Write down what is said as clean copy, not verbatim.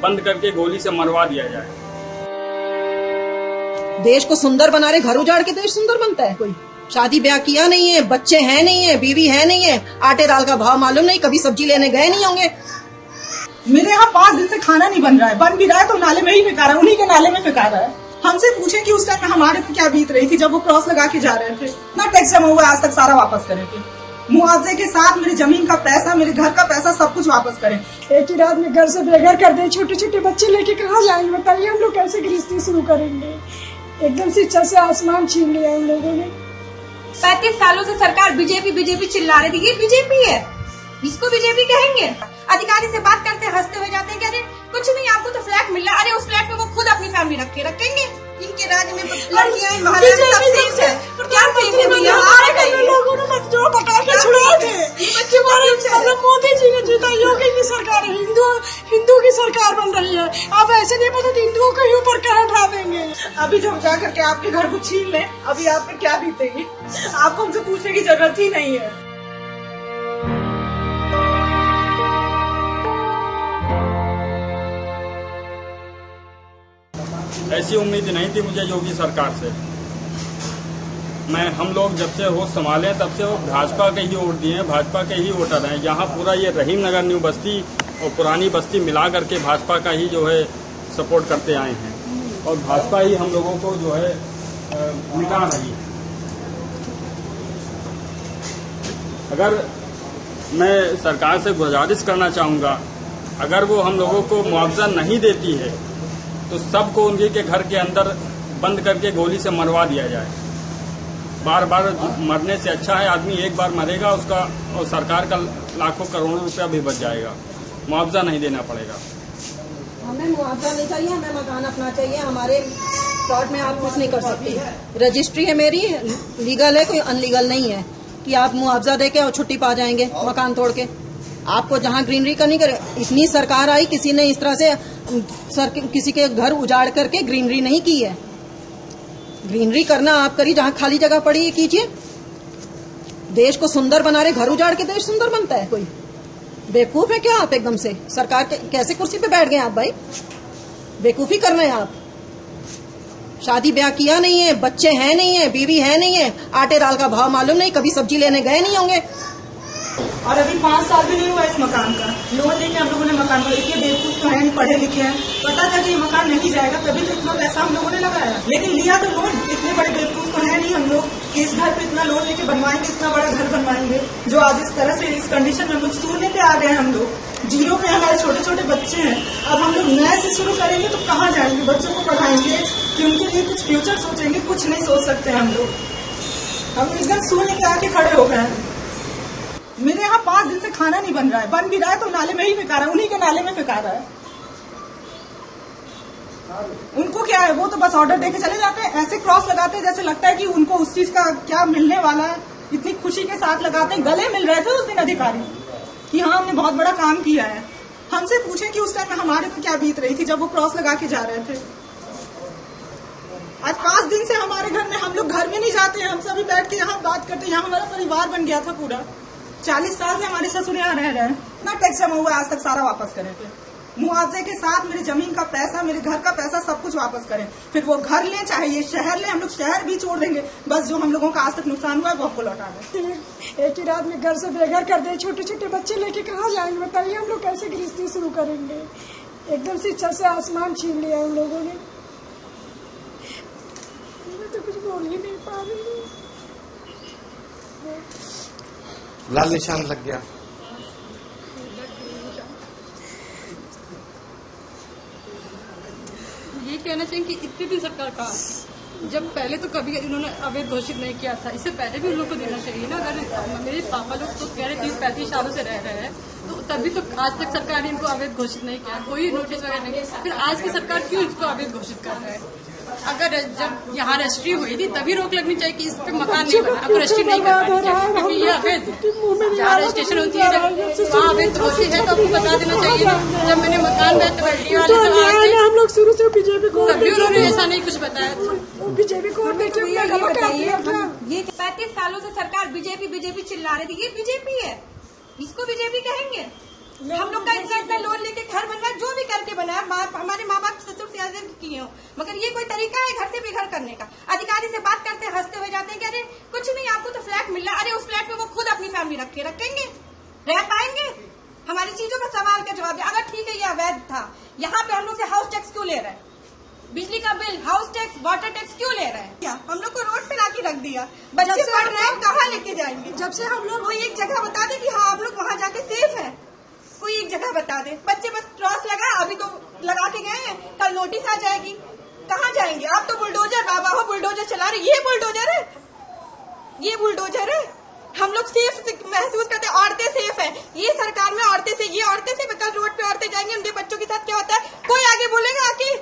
बंद करके गोली से मरवा दिया जाए। देश को सुंदर बना रहे, घर उजाड़ के देश सुंदर बनता है? कोई शादी ब्याह किया नहीं है, बच्चे हैं नहीं है, बीवी है नहीं है, आटे दाल का भाव मालूम नहीं, कभी सब्जी लेने गए नहीं होंगे। मेरे यहाँ 5 दिन से खाना नहीं बन रहा है, बन भी रहा है तो नाले में ही फेंका रहा है, उन्हीं के नाले में फेंका रहा है। हमसे पूछे कि उस टाइम हमारे पे क्या बीत रही थी जब वो क्रॉस लगा के जा रहे थे। ना टैक्स जमा हुआ आज तक, सारा वापस करेंगे, मुआवजे के साथ मेरी जमीन का पैसा, मेरे घर का पैसा, सब कुछ वापस करें। एक ही रात में घर से बेघर कर दे, छोटे छोटे बच्चे लेके कहाँ जाएंगे बताइए? हम लोग कैसे गृहस्थी शुरू करेंगे? एकदम से छत से आसमान छीन लिया उन लोगों ने। 35 सालों से सरकार बीजेपी बीजेपी चिल्ला रही थी, ये बीजेपी है, इसको बीजेपी कहेंगे? अधिकारी से बात करते हंसते हुए जाते हैं, कह रहे कुछ नहीं, आपको तो फ्लैट मिल रहा है। अरे उस फ्लैट में वो खुद अपनी फैमिली रखेंगे। इनके राज्य में लड़कियां मोदी जी ने जीता, योगी की सरकार है, हिंदू की सरकार बन रही है। आप ऐसे नहीं पता हिंदुओं के ऊपर क्या उठा देंगे? अभी जब जा करके आपके घर को छीन लें, अभी आप पे क्या बीतेगी? आपको हमसे पूछने की जरूरत ही नहीं है। ऐसी उम्मीद नहीं थी मुझे योगी सरकार से। हम लोग जब से होश संभाले तब से वो भाजपा के ही वोट दिए हैं, भाजपा के ही वोटर हैं। यहाँ पूरा ये रहीम नगर न्यू बस्ती और पुरानी बस्ती मिला करके भाजपा का ही जो है सपोर्ट करते आए हैं और भाजपा ही हम लोगों को जो है मिटा रही है। अगर मैं सरकार से गुजारिश करना चाहूँगा, अगर वो हम लोगों को मुआवजा नहीं देती है तो सबको उनके के घर के अंदर बंद करके गोली से मरवा दिया जाए। बार बार मरने से अच्छा है आदमी एक बार मरेगा उसका, और सरकार का लाखों करोड़ों रुपया भी बच जाएगा, मुआवजा नहीं देना पड़ेगा। हमें मुआवजा नहीं चाहिए, हमें मकान अपना चाहिए। हमारे प्लॉट में आप कुछ नहीं कर सकती। रजिस्ट्री है मेरी, लीगल है, कोई अनलीगल नहीं है कि आप मुआवजा देके और छुट्टी पा जाएंगे मकान तोड़ के। आपको जहाँ ग्रीनरी करनी करे, इतनी सरकार आई, किसी ने इस तरह से किसी के घर उजाड़ करके ग्रीनरी नहीं की है। ग्रीनरी करना आप करिए, जहाँ खाली जगह पड़ी है कीजिए। देश को सुंदर बना रहे, घर उजाड़ के देश सुंदर बनता है? कोई बेवकूफ है क्या आप? एकदम से सरकार कैसे कुर्सी पे बैठ गए आप भाई? बेवकूफी कर रहे हैं आप। शादी ब्याह किया नहीं है, बच्चे हैं नहीं है, बीवी है नहीं है, आटे दाल का भाव मालूम नहीं, कभी सब्जी लेने गए नहीं होंगे। और अभी 5 साल भी नहीं हुआ इस मकान का। लोन लेके हम लोगों ने मकान बनाया। इतने बेवकूफ तो हैं, पढ़े लिखे हैं, पता था कि ये मकान नहीं जाएगा, तभी तो इतना पैसा हम लोगों ने लगाया। लेकिन लिया तो लोन, इतने बड़े बेवकूफ तो है नहीं हम लोग कि इस घर पे इतना लोन लेके बनवाएंगे, इतना बड़ा घर बनवाएंगे जो आज इस तरह से इस कंडीशन में हम लोग शून्य पे आ गए। हम लोग जीरो पे, हमारे छोटे छोटे बच्चे हैं। अब हम लोग नए से शुरू करेंगे तो कहाँ जाएंगे? बच्चों को पढ़ाएंगे कि उनके लिए कुछ फ्यूचर सोचेंगे? कुछ नहीं सोच सकते हम लोग। हम एकदम शून्य पे आके खड़े हो गए हैं। मेरे यहाँ 5 दिन से खाना नहीं बन रहा है, बन भी रहा है तो नाले में ही फेंका रहा है, उन्हीं के नाले में फेंका रहा है। उनको क्या है, वो तो बस ऑर्डर देके चले जाते हैं, ऐसे क्रॉस लगाते हैं जैसे लगता है कि उनको उस चीज का क्या मिलने वाला है। इतनी खुशी के साथ लगाते हैं। गले मिल रहे थे उस दिन अधिकारी कि हाँ हमने बहुत बड़ा काम किया है। हमसे पूछे कि उस टाइम हमारे पे क्या बीत रही थी जब वो क्रॉस लगा के जा रहे थे। आज 5 दिन से हमारे घर में, हम लोग घर में नहीं जाते हैं, हम सभी बैठ के यहाँ बात करते हैं। यहाँ हमारा परिवार बन गया था पूरा। 40 साल से हमारे ससुर यहाँ रह रहे हैं। ना टैक्स जमा हुआ आज तक, सारा वापस करेंगे, मुआवजे के साथ मेरी जमीन का पैसा, मेरे घर का पैसा, सब कुछ वापस करें। फिर वो घर लें चाहे ये शहर लें, हम लोग शहर भी छोड़ देंगे। बस जो हम लोगों का आज तक नुकसान हुआ है वो आपको लौटा दें। एक ही रात में घर से बेघर कर दे, छोटे छोटे बच्चे लेके कहाँ जाएंगे बताइए? हम लोग कैसे गृहस्थी शुरू करेंगे? एकदम से छत से आसमान छीन लिया उन लोगों ने। मैं तो कुछ बोल ही नहीं पा रही हूँ। लाल निशान लग गया। ये कहना चाहिए कि इतनी दिन सरकार का, जब पहले तो कभी इन्होंने अवैध घोषित नहीं किया था, इससे पहले भी उन लोग को देना चाहिए ना। अगर मेरे पापा लोग तो कह रहे 30-35 सालों से रह रहे हैं, तो तभी तो आज तक सरकार ने इनको अवैध घोषित नहीं किया, कोई नोटिस वगैरह नहीं किया। फिर आज की सरकार क्यों इसको अवैध घोषित कर रहा है? अगर जब यहाँ रजिस्ट्री हुई थी तभी रोक लगनी चाहिए कि इस पे मकान नहीं बना। अब रजिस्ट्री नहीं कर पाएंगे क्योंकि ये अवैध, जहाँ रजिस्ट्रेशन होती है वहाँ अवैध होती है, तो आपको बता देना चाहिए। जब मैंने मकान बैठने वाले हम लोग शुरू से बीजेपी को, तभी उन्होंने ऐसा नहीं कुछ बताया था। बीजेपी को ये 35 सालों से सरकार बीजेपी बीजेपी चिल्ला रही थी, ये बीजेपी है, इसको बीजेपी कहेंगे? हम लोग का इतना लोन लेके घर बन रहा है, जो भी करके बनाया, चीजों का सवाल का जवाब दिया। अगर ठीक है ये अवैध था, यहाँ पे हम लोग से हाउस टैक्स क्यों ले रहे हैं? बिजली का bill, house tax, water tax क्यों ले रहे हैं? क्या हम लोग को रोड पे लाके रख दिया? बच्चे पढ़ रहे हैं, कहाँ लेके जाएंगे? जब से हम लोग कोई एक जगह बता दे कि हाँ आप लोग वहाँ जाके सेफ है, कोई एक जगह बता दे। बच्चे बस क्रॉस लगा, अभी तो लगा के गए हैं, कल नोटिस आ जाएगी, कहाँ जाएंगे? आप तो बुलडोजर बाबा हो, बुलडोजर चला रहे। ये बुलडोजर है, ये बुलडोजर है। हम लोग सेफ महसूस करते हैं, औरतें सेफ है। ये सरकार में औरतें से, ये औरतें से कल रोड पे औरतें जाएंगी, उनके बच्चों के साथ क्या होता है? कोई आगे बोलेगा कि